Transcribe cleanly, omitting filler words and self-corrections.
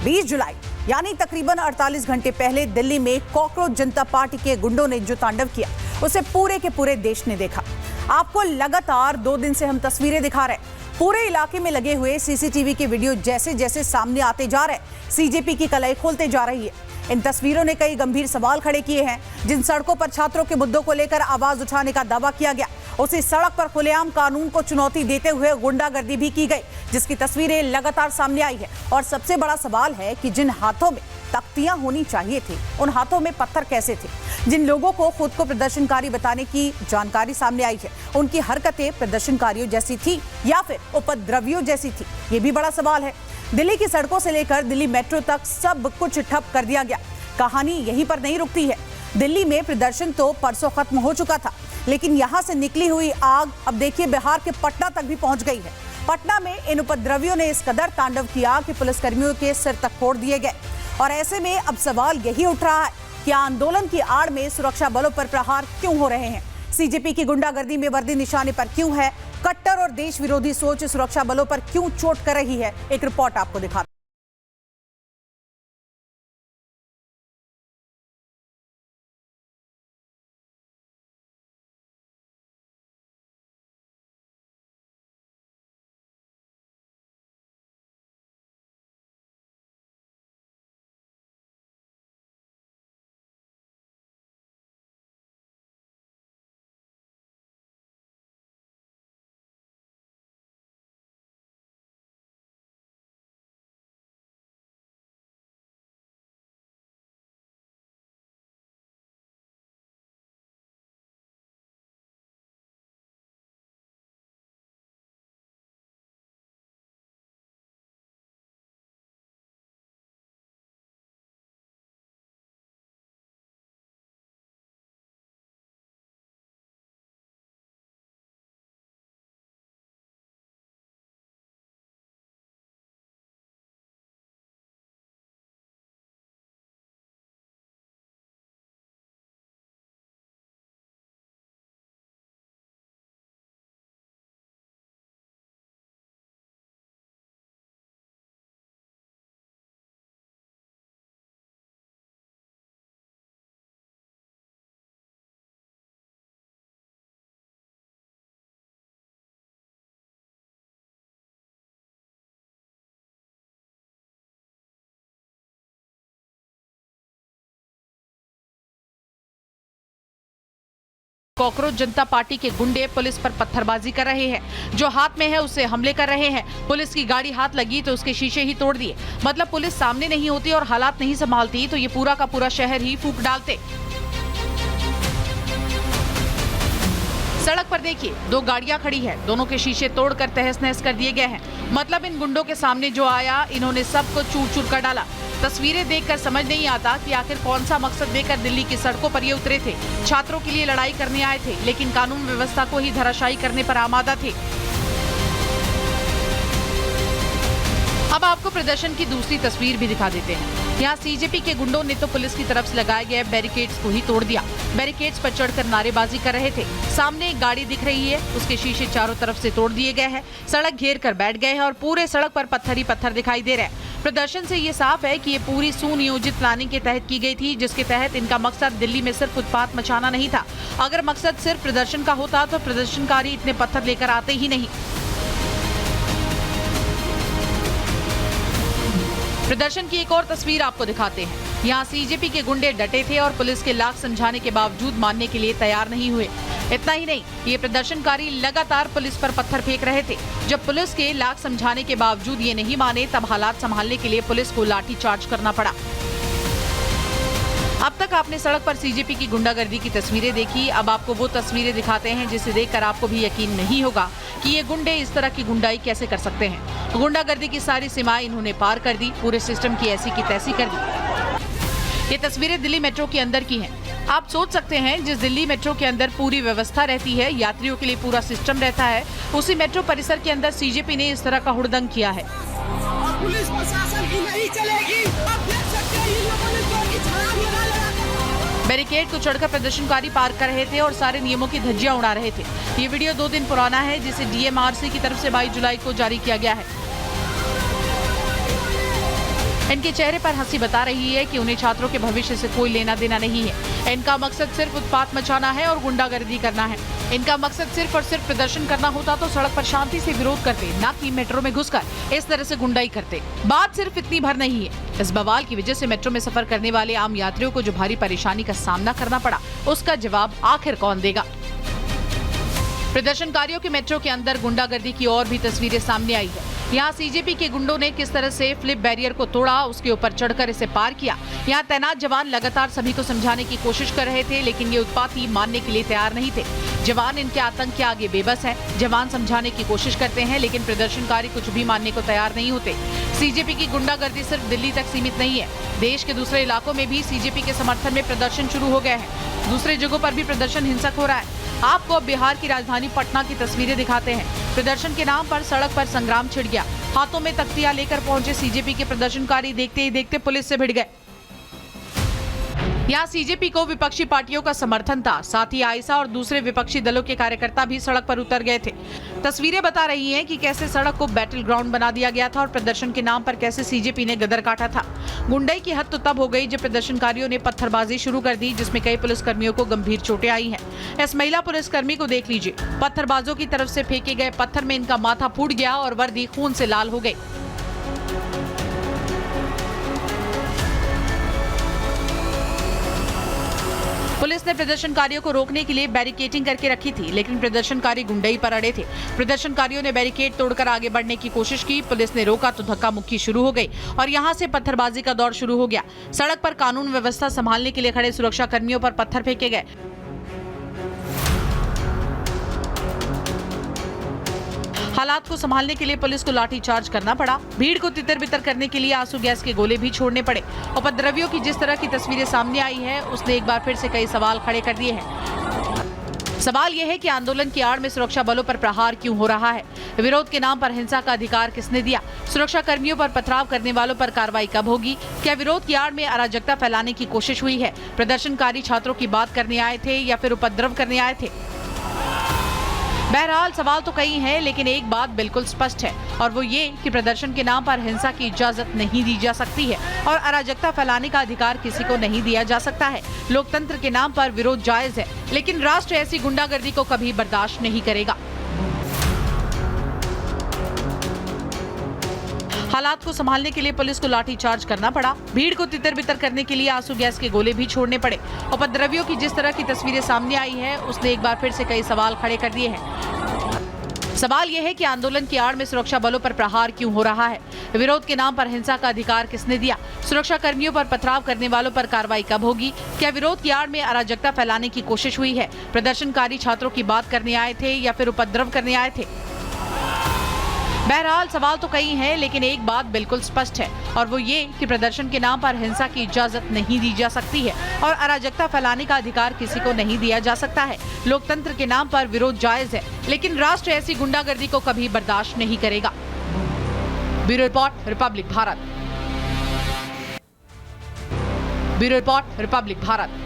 20 जुलाई यानी तकरीबन 48 घंटे पहले दिल्ली में कॉकरोच जनता पार्टी के गुंडों ने जो तांडव किया उसे पूरे के पूरे देश ने देखा। आपको लगातार 2 दिन से हम तस्वीरें दिखा रहे हैं। पूरे इलाके में लगे हुए सीसीटीवी के वीडियो जैसे जैसे सामने आते जा रहे हैं, सीजेपी की कलाई खोलते जा रही है। इन तस्वीरों ने कई गंभीर सवाल खड़े किए हैं। जिन सड़कों पर छात्रों के मुद्दों को लेकर आवाज उठाने का दावा किया गया, उसी सड़क पर खुलेआम कानून को चुनौती देते हुए गुंडागर्दी भी की गई, जिसकी तस्वीरें लगातार सामने आई है। और सबसे बड़ा सवाल है कि जिन हाथों में तख्तियां होनी चाहिए थी, उन हाथों में पत्थर कैसे थे? जिन लोगों को खुद को प्रदर्शनकारी बताने की जानकारी सामने आई है, उनकी हरकतें प्रदर्शनकारियों जैसी थी या फिर उपद्रवियों जैसी थी, ये भी बड़ा सवाल है। दिल्ली की सड़कों से लेकर दिल्ली मेट्रो तक सब कुछ ठप कर दिया गया। कहानी यहीं पर नहीं रुकती है। दिल्ली में प्रदर्शन तो परसों खत्म हो चुका था, लेकिन यहां से निकली हुई आग अब देखिए बिहार के पटना तक भी पहुंच गई है। पटना में इन उपद्रवियों ने इस कदर तांडव किया कि पुलिसकर्मियों के सिर तक फोड़ दिए गए। और ऐसे में अब सवाल यही उठ रहा है कि आंदोलन की आड़ में सुरक्षा बलों पर प्रहार क्यों हो रहे हैं? सीजेपी की गुंडागर्दी में वर्दी निशाने पर क्यों है? कट्टर और देश विरोधी सोच सुरक्षा बलों पर क्यों चोट कर रही है? एक रिपोर्ट आपको दिखाते हैं। कॉकरोच जनता पार्टी के गुंडे पुलिस पर पत्थरबाजी कर रहे हैं। जो हाथ में है उससे हमले कर रहे हैं। पुलिस की गाड़ी हाथ लगी तो उसके शीशे ही तोड़ दिए। मतलब पुलिस सामने नहीं होती और हालात नहीं संभालती तो ये पूरा का पूरा शहर ही फूंक डालते। सड़क पर देखिए 2 गाड़ियां खड़ी है, दोनों के शीशे तोड़कर तहस नहस कर दिए गए हैं। मतलब इन गुंडों के सामने जो आया, इन्होंने सबको चूर चूर कर डाला। तस्वीरें देखकर समझ नहीं आता कि आखिर कौन सा मकसद लेकर दिल्ली की सड़कों पर ये उतरे थे। छात्रों के लिए लड़ाई करने आए थे, लेकिन कानून व्यवस्था को ही धराशायी करने पर आमादा थे। अब आपको प्रदर्शन की दूसरी तस्वीर भी दिखा देते हैं। यहाँ सीजेपी के गुंडों ने तो पुलिस की तरफ से लगाए गए बैरिकेड्स को ही तोड़ दिया। बैरिकेड्स पर चढ़कर नारेबाजी कर रहे थे। सामने एक गाड़ी दिख रही है, उसके शीशे चारों तरफ से तोड़ दिए गए हैं। सड़क घेर कर बैठ गए हैं और पूरे सड़क पर पत्थर ही पत्थर दिखाई दे रहे हैं। प्रदर्शन से ये साफ है कि ये पूरी सुनियोजित प्लानिंग के तहत की गई थी, जिसके तहत इनका मकसद दिल्ली में सिर्फ उत्पात मचाना नहीं था। अगर मकसद सिर्फ प्रदर्शन का होता तो प्रदर्शनकारी इतने पत्थर लेकर आते ही नहीं। प्रदर्शन की एक और तस्वीर आपको दिखाते हैं। यहाँ सीजेपी के गुंडे डटे थे और पुलिस के लाख समझाने के बावजूद मानने के लिए तैयार नहीं हुए। इतना ही नहीं, ये प्रदर्शनकारी लगातार पुलिस पर पत्थर फेंक रहे थे। जब पुलिस के लाख समझाने के बावजूद ये नहीं माने, तब हालात संभालने के लिए पुलिस को लाठी चार्ज करना पड़ा। अब तक आपने सड़क पर सीजेपी की गुंडागर्दी की तस्वीरें देखी। अब आपको वो तस्वीरें दिखाते हैं जिसे देखकर आपको भी यकीन नहीं होगा कि ये गुंडे इस तरह की गुंडाई कैसे कर सकते हैं। गुंडागर्दी की सारी सीमाएं इन्होंने पार कर दी, पूरे सिस्टम की ऐसी की तैसी कर दी। ये तस्वीरें दिल्ली मेट्रो के अंदर की हैं। आप सोच सकते हैं, जिस दिल्ली मेट्रो के अंदर पूरी व्यवस्था रहती है, यात्रियों के लिए पूरा सिस्टम रहता है, उसी मेट्रो परिसर के अंदर सीजेपी ने इस तरह का हुड़दंग किया है। पुलिस प्रशासन की नहीं चलेगी। आप देख सकते हैं, इन लोगों ने बैरिकेड को चढ़कर प्रदर्शनकारी पार कर रहे थे और सारे नियमों की धज्जियां उड़ा रहे थे। ये वीडियो 2 दिन पुराना है, जिसे डीएमआरसी की तरफ से 22 जुलाई को जारी किया गया है। इनके चेहरे पर हंसी बता रही है कि उन्हें छात्रों के भविष्य से कोई लेना देना नहीं है। इनका मकसद सिर्फ उत्पात मचाना है और गुंडागर्दी करना है। इनका मकसद सिर्फ और सिर्फ प्रदर्शन करना होता तो सड़क पर शांति से विरोध करते, ना कि मेट्रो में घुसकर इस तरह से गुंडाई करते। बात सिर्फ इतनी भर नहीं है, इस बवाल की वजह से मेट्रो में सफर करने वाले आम यात्रियों को जो भारी परेशानी का सामना करना पड़ा, उसका जवाब आखिर कौन देगा। प्रदर्शनकारियों के मेट्रो के अंदर गुंडागर्दी की और भी तस्वीरें सामने आई है। यहाँ सीजेपी के गुंडों ने किस तरह से फ्लिप बैरियर को तोड़ा, उसके ऊपर चढ़कर इसे पार किया। यहाँ तैनात जवान लगातार सभी को समझाने की कोशिश कर रहे थे, लेकिन ये उत्पाती मानने के लिए तैयार नहीं थे। जवान इनके आतंक के आगे बेबस हैं। जवान समझाने की कोशिश करते हैं, लेकिन प्रदर्शनकारी कुछ भी मानने को तैयार नहीं होते। सीजेपी की गुंडागर्दी सिर्फ दिल्ली तक सीमित नहीं है, देश के दूसरे इलाकों में भी सीजेपी के समर्थन में प्रदर्शन शुरू हो गए हैं। दूसरे जगहों पर भी प्रदर्शन हिंसक हो रहा है। आपको अब बिहार की राजधानी पटना की तस्वीरें दिखाते हैं। प्रदर्शन के नाम पर सड़क पर संग्राम छिड़ गया। हाथों में तख्तियां लेकर पहुंचे सीजेपी के प्रदर्शनकारी देखते ही देखते पुलिस से भिड़ गए। यहाँ सीजेपी को विपक्षी पार्टियों का समर्थन था, साथ ही आईएसआई और दूसरे विपक्षी दलों के कार्यकर्ता भी सड़क पर उतर गए थे। तस्वीरें बता रही हैं कि कैसे सड़क को बैटल ग्राउंड बना दिया गया था और प्रदर्शन के नाम पर कैसे सीजेपी ने गदर काटा था। गुंडाई की हद तो तब हो गई जब प्रदर्शनकारियों ने पत्थरबाजी शुरू कर दी, जिसमें कई पुलिसकर्मियों को गंभीर चोटें आई हैं। इस महिला पुलिसकर्मी को देख लीजिए, पत्थरबाजों की तरफ से फेंके गए पत्थर में इनका माथा फूट गया और वर्दी खून से लाल हो गई। पुलिस ने प्रदर्शनकारियों को रोकने के लिए बैरिकेडिंग करके रखी थी, लेकिन प्रदर्शनकारी गुंडाई पर अड़े थे। प्रदर्शनकारियों ने बैरिकेड तोड़कर आगे बढ़ने की कोशिश की। पुलिस ने रोका तो धक्का मुक्की शुरू हो गई और यहां से पत्थरबाजी का दौर शुरू हो गया। सड़क पर कानून व्यवस्था संभालने के लिए खड़े सुरक्षा कर्मियों पर पत्थर फेंके गए। हालात को संभालने के लिए पुलिस को लाठीचार्ज करना पड़ा। भीड़ को तितर-बितर करने के लिए आंसू गैस के गोले भी छोड़ने पड़े। उपद्रवियों की जिस तरह की तस्वीरें सामने आई है, उसने एक बार फिर से कई सवाल खड़े कर दिए हैं। सवाल यह है कि आंदोलन की आड़ में सुरक्षा बलों पर प्रहार क्यों हो रहा है? विरोध के नाम पर हिंसा का अधिकार किसने दिया? सुरक्षा कर्मियों पर पथराव करने वालों पर कार्रवाई कब होगी? क्या विरोध की आड़ में अराजकता फैलाने की कोशिश हुई है? प्रदर्शनकारी छात्रों की बात करने आए थे या फिर उपद्रव करने आए थे? बहरहाल सवाल तो कई हैं, लेकिन एक बात बिल्कुल स्पष्ट है और वो ये कि प्रदर्शन के नाम पर हिंसा की इजाजत नहीं दी जा सकती है और अराजकता फैलाने का अधिकार किसी को नहीं दिया जा सकता है। लोकतंत्र के नाम पर विरोध जायज है, लेकिन राष्ट्र ऐसी गुंडागर्दी को कभी बर्दाश्त नहीं करेगा। हालात को संभालने के लिए पुलिस को लाठीचार्ज करना पड़ा। भीड़ को तितर-बितर करने के लिए आंसू गैस के गोले भी छोड़ने पड़े। उपद्रवियों की जिस तरह की तस्वीरें सामने आई है, उसने एक बार फिर से कई सवाल खड़े कर दिए हैं। सवाल यह है कि आंदोलन की आड़ में सुरक्षा बलों पर प्रहार क्यों हो रहा है? विरोध के नाम पर हिंसा का अधिकार किसने दिया? सुरक्षा कर्मियों पर पथराव करने वालों पर कार्रवाई कब होगी? क्या विरोध की आड़ में अराजकता फैलाने की कोशिश हुई है? प्रदर्शनकारी छात्रों की बात करने आए थे या फिर उपद्रव करने आए थे? बहरहाल सवाल तो कई हैं, लेकिन एक बात बिल्कुल स्पष्ट है और वो ये कि प्रदर्शन के नाम पर हिंसा की इजाजत नहीं दी जा सकती है और अराजकता फैलाने का अधिकार किसी को नहीं दिया जा सकता है। लोकतंत्र के नाम पर विरोध जायज है, लेकिन राष्ट्र ऐसी गुंडागर्दी को कभी बर्दाश्त नहीं करेगा। Bureau report, Republic Bharat. Bureau report, Republic Bharat.